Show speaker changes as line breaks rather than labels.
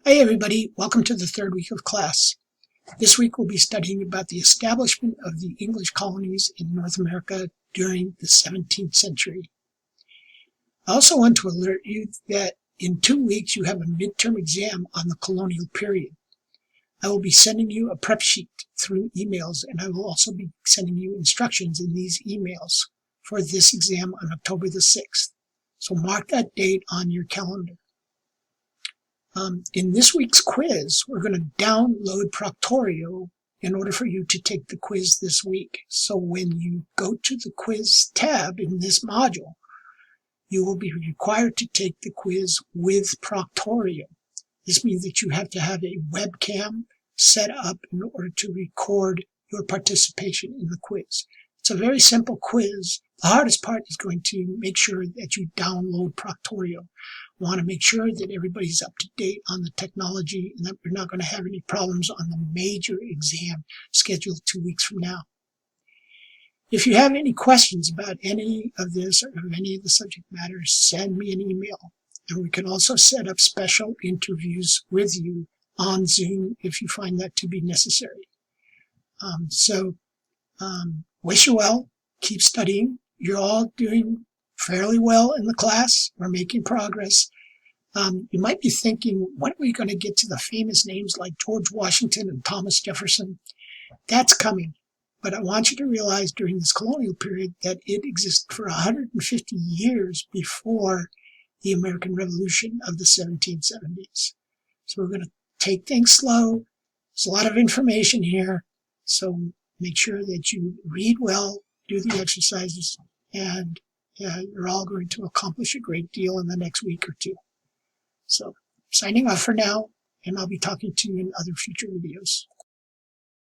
Hey everybody, welcome to the third week of class. This week we'll be studying about the establishment of the English colonies in North America during the 17th century. I also want to alert you that in 2 weeks you have a midterm exam on the colonial period. I will be sending you a prep sheet through emails, and I will also be sending you instructions in these emails for this exam on October the 6th. So mark that date on your calendar. In this week's quiz, we're going to download Proctorio in order for you to take the quiz this week. So when you go to the quiz tab in this module, you will be required to take the quiz with Proctorio. This means that you have to have a webcam set up in order to record your participation in the quiz. It's a very simple quiz. The hardest part is going to make sure that you download Proctorio. We want to make sure that everybody's up to date on the technology and that we're not going to have any problems on the major exam scheduled 2 weeks from now. If you have any questions about any of this or any of the subject matters, send me an email. And we can also set up special interviews with you on Zoom if you find that to be necessary. Wish you well. Keep studying. You're all doing fairly well in the class. We're making progress. You might be thinking, when are we going to get to the famous names like George Washington and Thomas Jefferson? That's coming. But I want you to realize during this colonial period that it existed for 150 years before the American Revolution of the 1770s. So we're going to take things slow. There's a lot of information here. So make sure that you read well, do the exercises, and you're all going to accomplish a great deal in the next week or two. So, signing off for now, and I'll be talking to you in other future videos.